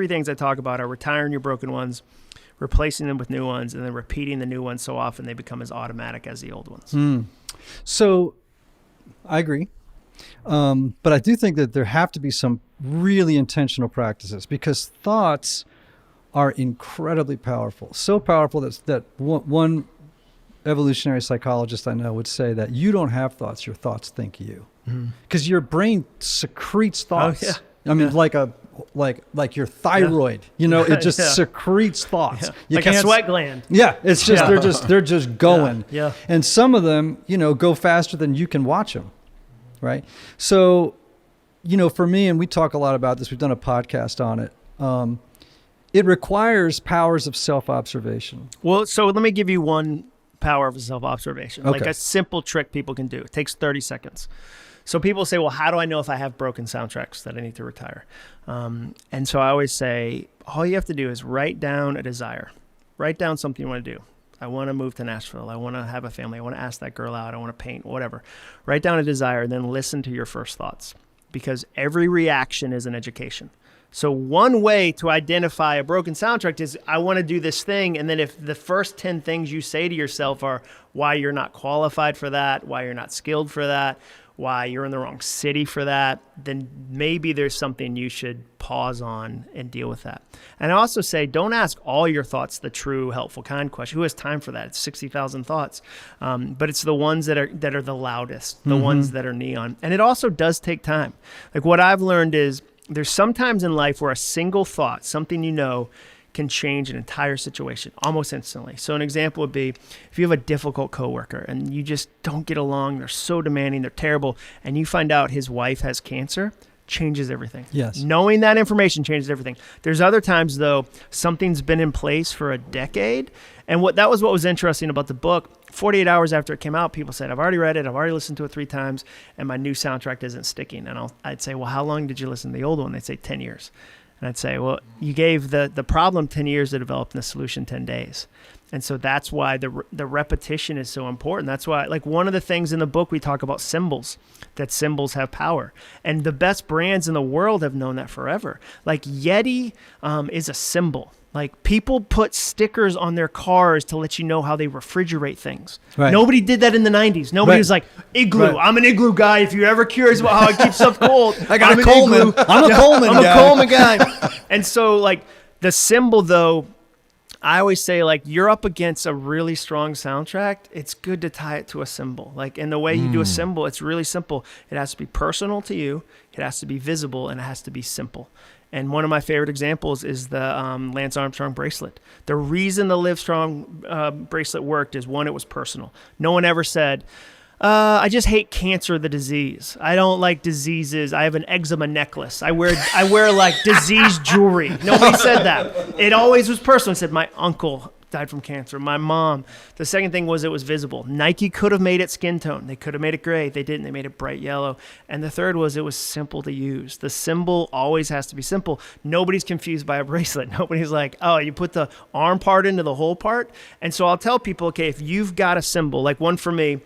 things I talk about are retiring your broken ones, replacing them with new ones, and then repeating the new ones so often they become as automatic as the old ones. So I agree. But I do think that there have to be some really intentional practices because thoughts are incredibly powerful. So powerful that one evolutionary psychologist I know would say that you don't have thoughts, your thoughts think you. Because your brain secretes thoughts. Oh, yeah. Like your thyroid, it just secretes thoughts. You like a sweat gland. Yeah, it's just they're just going. Yeah. And some of them, go faster than you can watch them. Right. So, for me, and we talk a lot about this, we've done a podcast on it. It requires powers of self-observation. Well, so let me give you one power of self-observation, okay. Like a simple trick people can do. It takes 30 seconds. So people say, well, how do I know if I have broken soundtracks that I need to retire? And so I always say, all you have to do is write down a desire. Write down something you want to do. I want to move to Nashville. I want to have a family. I want to ask that girl out. I want to paint, whatever. Write down a desire, then listen to your first thoughts because every reaction is an education. So one way to identify a broken soundtrack is I want to do this thing. And then if the first 10 things you say to yourself are why you're not qualified for that, why you're not skilled for that, why you're in the wrong city for that, then maybe there's something you should pause on and deal with that. And I also say, don't ask all your thoughts the true, helpful, kind question. Who has time for that? It's 60,000 thoughts. But it's the ones that are the loudest, the ones that are neon. And it also does take time. Like what I've learned is there's sometimes in life where a single thought, something can change an entire situation almost instantly. So an example would be if you have a difficult coworker and you just don't get along, they're so demanding, they're terrible, and you find out his wife has cancer, changes everything. Yes. Knowing that information changes everything. There's other times though, something's been in place for a decade. And that was what was interesting about the book. 48 hours after it came out, people said, I've already read it, I've already listened to it 3 times, and my new soundtrack isn't sticking. And I'd say, well, how long did you listen to the old one? They'd say 10 years. And I'd say, well, you gave the problem 10 years to develop and the solution 10 days. And so that's why the repetition is so important. That's why, like one of the things in the book, we talk about symbols, that symbols have power. And the best brands in the world have known that forever. Like Yeti is a symbol. Like people put stickers on their cars to let you know how they refrigerate things. Right. Nobody did that in the 90s. Nobody was like, igloo. Right. I'm an igloo guy. If you're ever curious about how I keep stuff cold, I got a Coleman. I'm a Coleman guy. I'm a Coleman guy. And so like the symbol though, I always say, like, you're up against a really strong soundtrack. It's good to tie it to a symbol. Like, in the way you do a symbol, it's really simple. It has to be personal to you. It has to be visible, and it has to be simple. And one of my favorite examples is the Lance Armstrong bracelet. The reason the Live Strong bracelet worked is, one, it was personal. No one ever said, I just hate cancer, the disease. I don't like diseases. I have an eczema necklace. I wear like disease jewelry. Nobody said that. It always was personal. It said, my uncle died from cancer. My mom. The second thing was, it was visible. Nike could have made it skin tone. They could have made it gray. They didn't. They made it bright yellow. And the third was, it was simple to use. The symbol always has to be simple. Nobody's confused by a bracelet. Nobody's like, oh, you put the arm part into the whole part. And so I'll tell people, okay, if you've got a symbol, like one for me,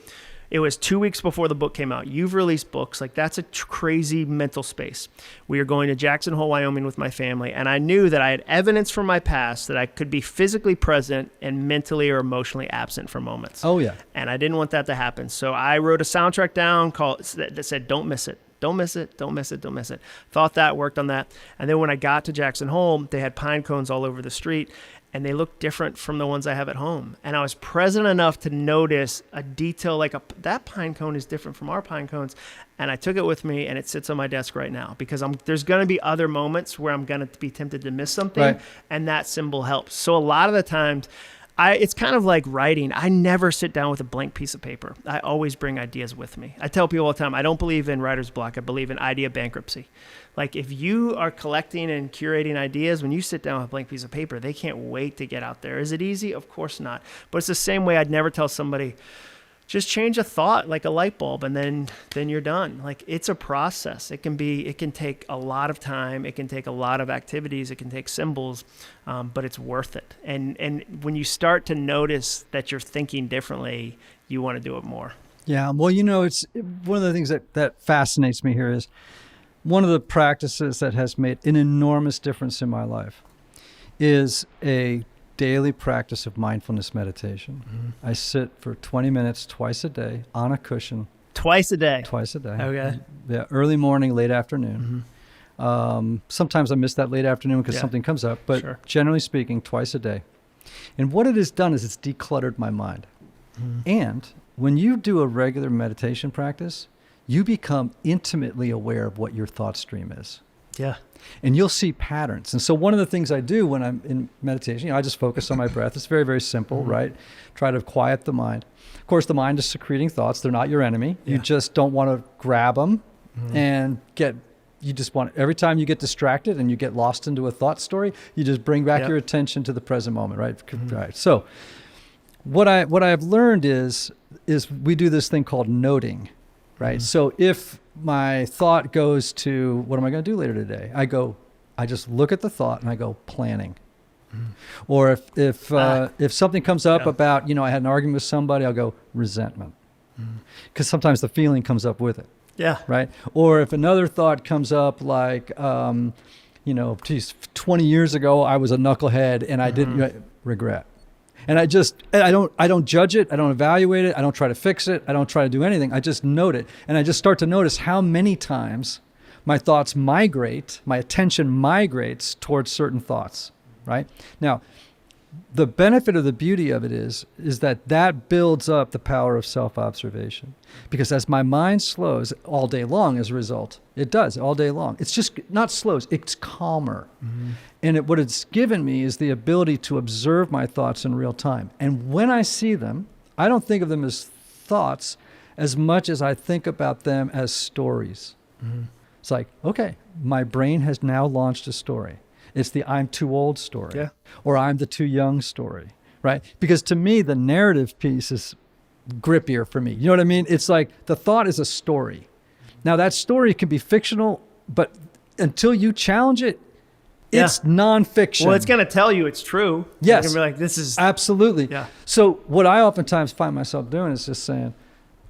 it was 2 weeks before the book came out. You've released books. Like, that's a crazy mental space. We are going to Jackson Hole, Wyoming with my family. And I knew that I had evidence from my past that I could be physically present and mentally or emotionally absent for moments. Oh, yeah. And I didn't want that to happen. So I wrote a soundtrack down that said, don't miss it. Don't miss it. Don't miss it. Don't miss it. Thought that, worked on that. And then when I got to Jackson Hole, they had pine cones all over the street. And they look different from the ones I have at home. And I was present enough to notice a detail, like that pine cone is different from our pine cones. And I took it with me, and it sits on my desk right now, because there's going to be other moments where I'm going to be tempted to miss something, right. And that symbol helps. So a lot of the times, it's kind of like writing. I never sit down with a blank piece of paper. I always bring ideas with me. I tell people all the time, I don't believe in writer's block. I believe in idea bankruptcy. Like, if you are collecting and curating ideas, when you sit down with a blank piece of paper, they can't wait to get out there. Is it easy? Of course not. But it's the same way I'd never tell somebody, just change a thought like a light bulb, and then you're done. Like, it's a process. It can take a lot of time. It can take a lot of activities. It can take symbols, but it's worth it. And when you start to notice that you're thinking differently, you want to do it more. Yeah. Well, it's one of the things that fascinates me here is one of the practices that has made an enormous difference in my life is a daily practice of mindfulness meditation. Mm-hmm. I sit for 20 minutes twice a day on a cushion. Twice a day? Twice a day. Okay. Yeah, early morning, late afternoon. Mm-hmm. Sometimes I miss that late afternoon because something comes up, but generally speaking, twice a day. And what it has done is it's decluttered my mind. Mm-hmm. And when you do a regular meditation practice, you become intimately aware of what your thought stream is. Yeah. And you'll see patterns. And so one of the things I do when I'm in meditation, I just focus on my breath. It's very, very simple, mm-hmm. right? Try to quiet the mind. Of course, the mind is secreting thoughts. They're not your enemy. Yeah. You just don't want to grab them and you just want, every time you get distracted and you get lost into a thought story, you just bring back your attention to the present moment, right? Mm-hmm. Right. So what I've learned is we do this thing called noting. Right. Mm-hmm. So if my thought goes to, what am I going to do later today? I just look at the thought and I go planning. Mm-hmm. Or if something comes up about, I had an argument with somebody, I'll go resentment. Because sometimes the feeling comes up with it. Yeah. Right. Or if another thought comes up like, 20 years ago, I was a knucklehead and I didn't regret. And I don't judge it. I don't evaluate it. I don't try to fix it. I don't try to do anything. I just note it. And I just start to notice how many times my thoughts migrate, my attention migrates towards certain thoughts, right? Now, the benefit of the beauty of it is that builds up the power of self-observation. Because as my mind slows all day long as a result, it does all day long. It's just not slows, it's calmer. Mm-hmm. And what it's given me is the ability to observe my thoughts in real time. And when I see them, I don't think of them as thoughts as much as I think about them as stories. Mm-hmm. It's like, okay, my brain has now launched a story. It's the I'm too old story, or I'm the too young story, right? Because to me, the narrative piece is grippier for me. You know what I mean? It's like the thought is a story. Now that story can be fictional, but until you challenge it, it's nonfiction. Well, it's going to tell you it's true. Yes. You're going to be like, this is... Absolutely. Yeah. So what I oftentimes find myself doing is just saying,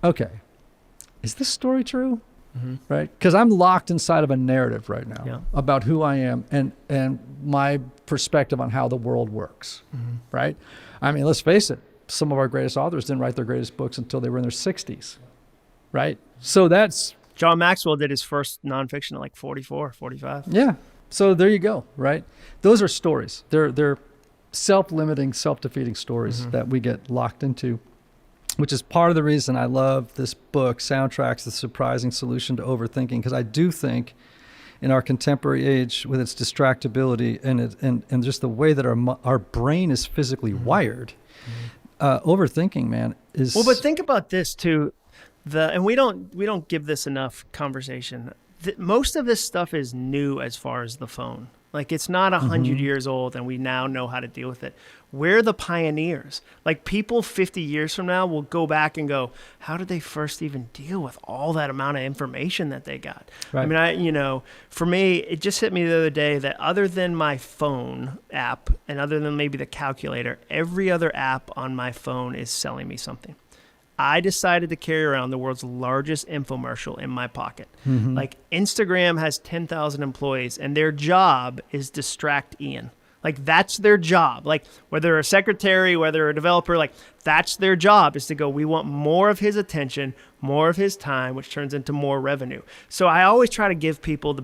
okay, is this story true? Mm-hmm. Right? Because I'm locked inside of a narrative right now about who I am and my perspective on how the world works. Mm-hmm. Right? I mean, let's face it. Some of our greatest authors didn't write their greatest books until they were in their 60s. Right? So that's... John Maxwell did his first nonfiction at like 44, 45. Yeah. So there you go. Right? Those are stories. They're self-limiting, self-defeating stories that we get locked into, which is part of the reason I love this book, Soundtracks, The Surprising Solution to Overthinking, because I do think in our contemporary age, with its distractibility and just the way that our brain is physically wired, overthinking, man, is... Well, but think about this too, and we don't give this enough conversation. Most of this stuff is new as far as the phone. Like, it's not 100 years old and we now know how to deal with it. We're the pioneers. Like, people 50 years from now will go back and go, how did they first even deal with all that amount of information that they got? Right. I mean, for me, it just hit me the other day that other than my phone app and other than maybe the calculator, every other app on my phone is selling me something. I decided to carry around the world's largest infomercial in my pocket. Like, Instagram has 10,000 employees and their job is distract Ian. Like, that's their job. Like, whether they're a secretary, whether they're a developer, like, that's their job, is to go, we want more of his attention, more of his time, which turns into more revenue. So I always try to give people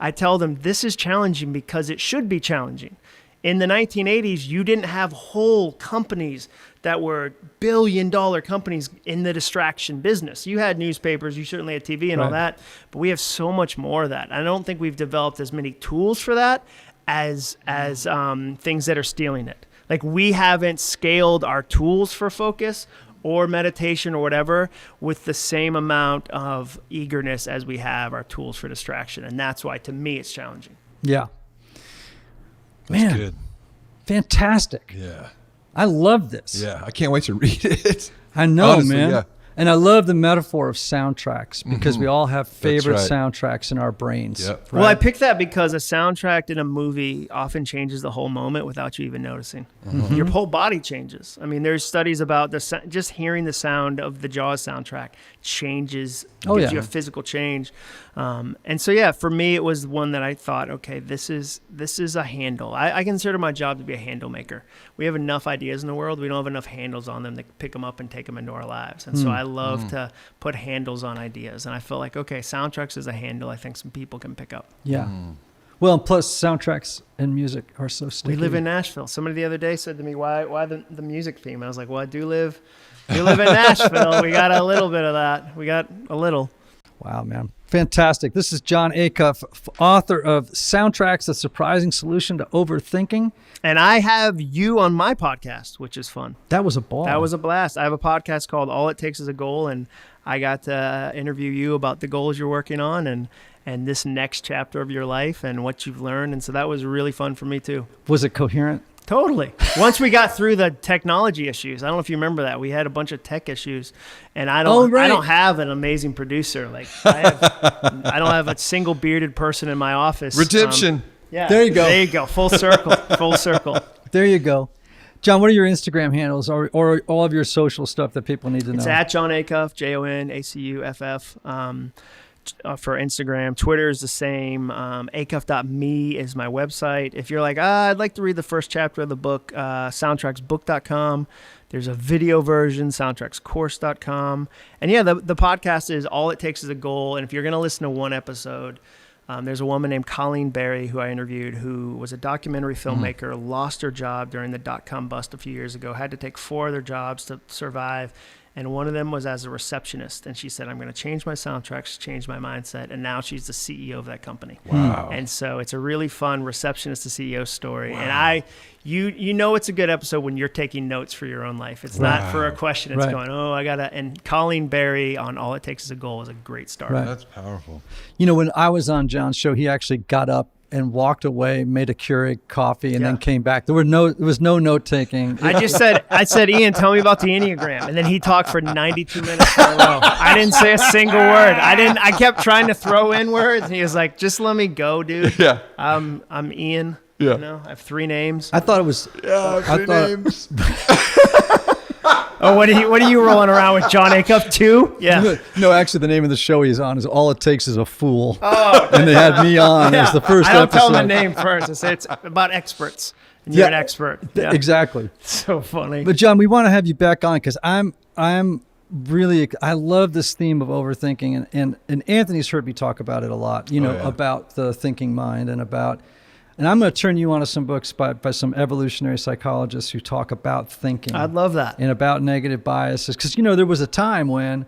I tell them this is challenging because it should be challenging. In the 1980s, you didn't have whole companies that were billion-dollar companies in the distraction business. You had newspapers, you certainly had TV and all that, but we have so much more of that. I don't think we've developed as many tools for that as things that are stealing it. Like, we haven't scaled our tools for focus or meditation or whatever with the same amount of eagerness as we have our tools for distraction. And that's why, to me, it's challenging. Yeah. That's Man, good. Fantastic. Yeah. I love this. Yeah. I can't wait to read it. I know, Honestly, man. yeah. And I love the metaphor of soundtracks because we all have favorite right. soundtracks in our brains. Yep. Right? Well, I picked that because a soundtrack in a movie often changes the whole moment without you even noticing. Your whole body changes. I mean, there's studies about just hearing the sound of the Jaws soundtrack gives you a physical change. And so, yeah, for me, it was one that I thought, okay, this is a handle. I consider my job to be a handle maker. We have enough ideas in the world. We don't have enough handles on them to pick them up and take them into our lives. And so I love to put handles on ideas. And I felt like, okay, soundtracks is a handle I think some people can pick up. Yeah. Well, and plus soundtracks and music are so sticky. We live in Nashville. Somebody the other day said to me, why the music theme? And I was like, well, I do live in Nashville. We got a little bit of that. We got a little. Wow, man. Fantastic. This is Jon Acuff, author of Soundtracks, The Surprising Solution to Overthinking. And I have you on my podcast, which is fun. That was a ball. That was a blast. I have a podcast called All It Takes Is a Goal, and I got to interview you about the goals you're working on and this next chapter of your life and what you've learned. And so that was really fun for me too. Was it coherent? Totally. Once we got through the technology issues, I don't know if you remember that. We had a bunch of tech issues, and I don't have an amazing producer. Like, I don't have a single bearded person in my office. Redemption. Yeah. There you go. There you go. Full circle. Full circle. There you go. John, what are your Instagram handles or all of your social stuff that people need to know? It's at Jon Acuff, JONACUFF. For Instagram. Twitter is the same. Acuff.me is my website. If you're like, I'd like to read the first chapter of the book, soundtracksbook.com. There's a video version, soundtrackscourse.com. And yeah, the podcast is All It Takes Is a Goal. And if you're going to listen to one episode, there's a woman named Colleen Berry who I interviewed who was a documentary filmmaker, lost her job during the dot-com bust a few years ago, had to take 4 other jobs to survive. And one of them was as a receptionist. And she said, I'm going to change my soundtracks, change my mindset. And now she's the CEO of that company. Wow. And so it's a really fun receptionist to CEO story. Wow. And you know it's a good episode when you're taking notes for your own life. It's not for a question. It's going, and Colleen Berry on All It Takes Is a Goal is a great start. Right. That's powerful. You know, when I was on John's show, he actually got up and walked away, made a Keurig coffee, and then came back. There was no note taking. I said, Ian, tell me about the Enneagram. And then he talked for 92 minutes in a row. I didn't say a single word. I kept trying to throw in words. And he was like, just let me go, dude. Yeah. I'm Ian. Yeah. You know, I have 3 names. I thought it was. Three names. Oh, what are you rolling around with, Jon Acuff 2? Yeah. No, actually, the name of the show he's on is All It Takes Is a Fool. Oh. And they had me on as the first I don't episode. tell them the name first. I say it's about experts. And you're an expert. Yeah. Exactly. So funny. But John, we want to have you back on because I love this theme of overthinking, and Anthony's heard me talk about it a lot, about the thinking mind and And I'm going to turn you on to some books by some evolutionary psychologists who talk about thinking. I'd love that. And about negative biases. Because, there was a time when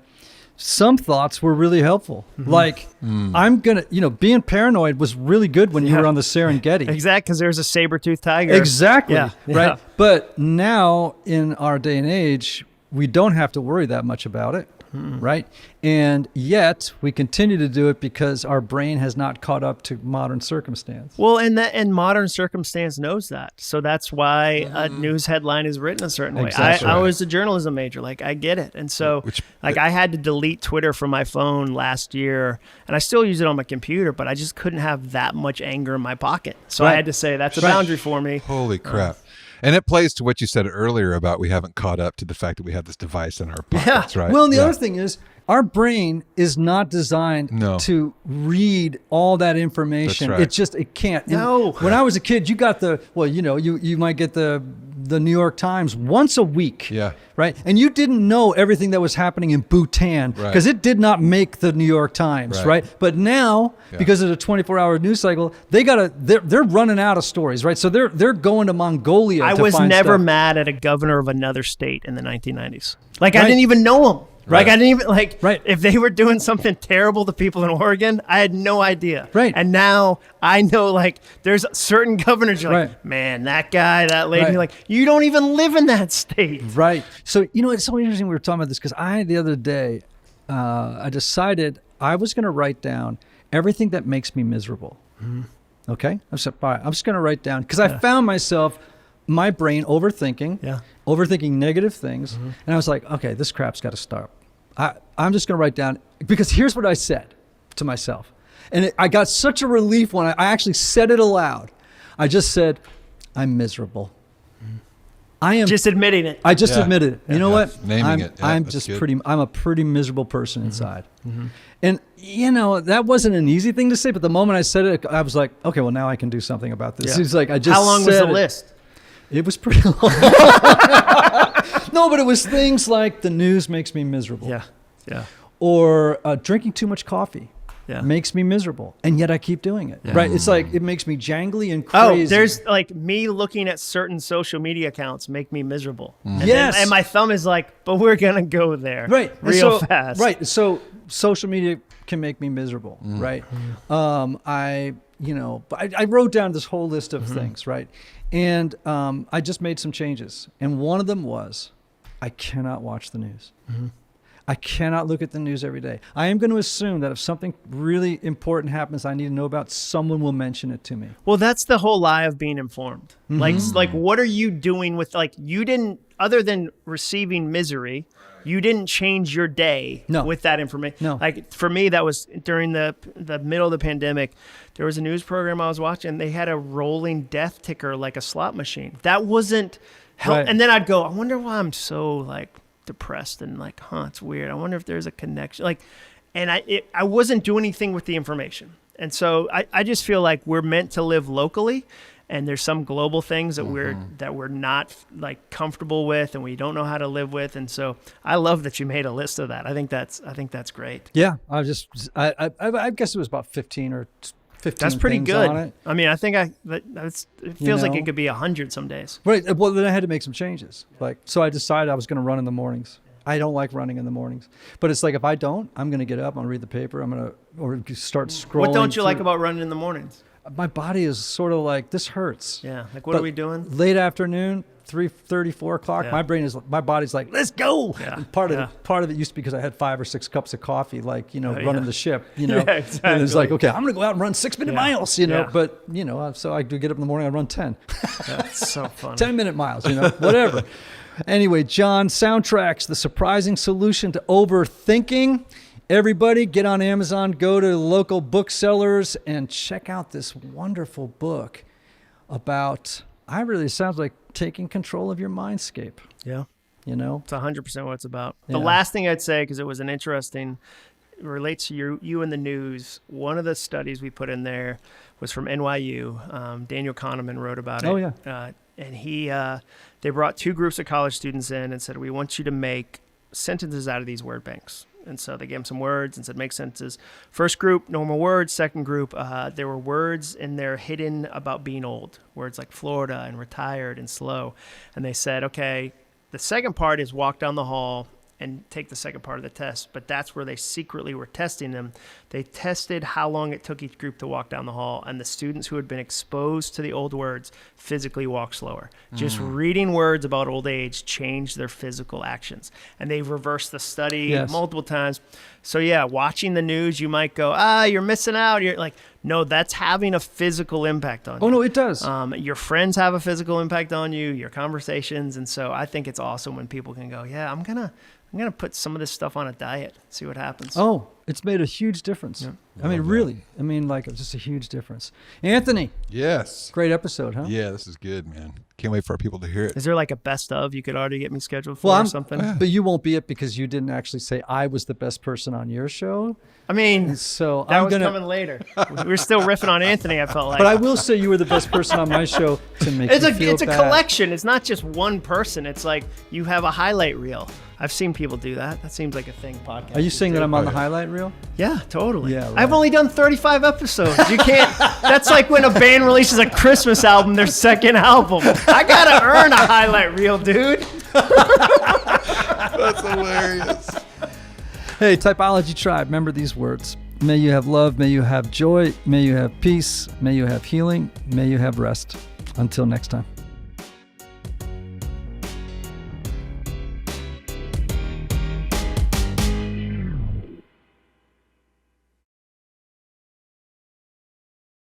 some thoughts were really helpful. Like, I'm going to, being paranoid was really good when you were on the Serengeti. Exactly, because there's a saber-toothed tiger. Exactly. Yeah. Right. But now, in our day and age, we don't have to worry that much about it. Right. And yet we continue to do it because our brain has not caught up to modern circumstance. Well, and modern circumstance knows that. So that's why a news headline is written a certain way. Exactly. I was a journalism major. Like, I get it. And so I had to delete Twitter from my phone last year, and I still use it on my computer, but I just couldn't have that much anger in my pocket. So I had to say that's a boundary for me. Holy crap. And it plays to what you said earlier about we haven't caught up to the fact that we have this device in our pockets, right? Well, and the other thing is our brain is not designed to read all that information. That's right. It can't. No. When I was a kid, you got you might get the New York Times once a week. Yeah. Right. And you didn't know everything that was happening in Bhutan because it did not make the New York Times. Right. But now, because of the 24-hour news cycle, they're running out of stories. Right. So they're going to Mongolia. I was never mad at a governor of another state in the 1990s. Like, I didn't even know him. Like, I didn't even, if they were doing something terrible to people in Oregon, I had no idea. Right. And now I know, like, there's certain governors, you're like, man, that guy, that lady, like, you don't even live in that state. Right. So, it's so interesting we were talking about this because the other day, I decided I was going to write down everything that makes me miserable. Okay? I'm just going to write down because I found myself, my brain overthinking negative things. And I was like, okay, this crap's got to stop. I'm just going to write down, because here's what I said to myself. And I got such a relief when I actually said it aloud. I just said, I'm miserable. I am just admitting it. I just admitted it. You know what? Naming it. Yeah, I'm a pretty miserable person inside. And that wasn't an easy thing to say, but the moment I said it, I was like, okay, well, now I can do something about this. It's like, how long was the list? It was pretty long. No, but it was things like the news makes me miserable. Yeah. Or drinking too much coffee makes me miserable. And yet I keep doing it. Right. It's like, it makes me jangly and crazy. Oh, there's like me looking at certain social media accounts make me miserable. And my thumb is like, but we're going to go there. Right. Real fast. Right. So social media can make me miserable. Right. I wrote down this whole list of things. Right. And I just made some changes. And one of them was, I cannot watch the news. I cannot look at the news every day. I am going to assume that if something really important happens I need to know about, someone will mention it to me. Well, that's the whole lie of being informed. Like, what are you doing with, like, you didn't, other than receiving misery, you didn't change your day with that information. No. Like, for me, that was during the middle of the pandemic. There was a news program I was watching. They had a rolling death ticker like a slot machine. That wasn't help. Right. And then I'd go, I wonder why I'm so, like, depressed and like, it's weird. I wonder if there's a connection. Like, and I wasn't doing anything with the information. And so I just feel like we're meant to live locally. And there's some global things that we're not like comfortable with, and we don't know how to live with. And so I love that you made a list of that. I think that's great. Yeah, I guess it was about 15 or 15. That's pretty things good. on it. I mean, I think it feels like it could be 100 some days. Right. Well, then I had to make some changes. So I decided I was going to run in the mornings. I don't like running in the mornings, but it's like if I don't, I'm going to get up, I'm going to read the paper, or start scrolling. What don't you like about running in the mornings? My body is sort of like, this hurts. Yeah. Like, what are we doing? Late afternoon, 3:30, 4 o'clock. Yeah. My body's like, let's go. Yeah. And part of it used to be because I had 5 or 6 cups of coffee, like, running the ship, Yeah, exactly. And it's like, okay, I'm going to go out and run 6-minute miles, Yeah. but, so I do get up in the morning, I run 10. That's so funny. 10-minute miles, whatever. Anyway, Jon, Soundtracks, the surprising solution to overthinking. Everybody get on Amazon, go to local booksellers and check out this wonderful book about, it sounds like taking control of your mindscape. Yeah. It's 100% what it's about. Yeah. The last thing I'd say, because it was it relates to you and the news. One of the studies we put in there was from NYU. Daniel Kahneman wrote about it. Oh, yeah. And they brought 2 groups of college students in and said, we want you to make sentences out of these word banks. And so they gave them some words and said, make sentences. First group, normal words. Second group, there were words in there hidden about being old. Words like Florida and retired and slow. And they said, okay, the second part is walk down the hall and take the second part of the test. But that's where they secretly were testing them. They tested how long it took each group to walk down the hall. And the students who had been exposed to the old words physically walked slower. Just reading words about old age changed their physical actions. And they've reversed the study multiple times. So yeah, watching the news, you might go, you're missing out. You're like, no, that's having a physical impact on you. Oh, no, it does. Your friends have a physical impact on you, your conversations. And so I think it's awesome when people can go, yeah, I'm going to put some of this stuff on a diet, see what happens. Oh, it's made a huge difference. Yeah. I mean, really. I mean, like, it's just a huge difference. Anthony. Yes. Great episode, huh? Yeah, this is good, man. Can't wait for our people to hear it. Is there like a best of you could already get me scheduled for or something? But you won't be it because you didn't actually say I was the best person on your show. I mean, and so that was coming later. We were still riffing on Anthony, I felt like. But I will say you were the best person on my show to make you feel It's a bad. collection. It's not just one person. It's like you have a highlight reel. I've seen people do that. That seems like a thing podcast. Are you saying that I'm on the highlight reel? Yeah, totally. Yeah, right. I've only done 35 episodes. You can't. That's like when a band releases a Christmas album, their second album. I gotta earn a highlight reel, dude. That's hilarious. Hey, Typology Tribe, remember these words. May you have love, may you have joy, may you have peace, may you have healing, may you have rest. Until next time.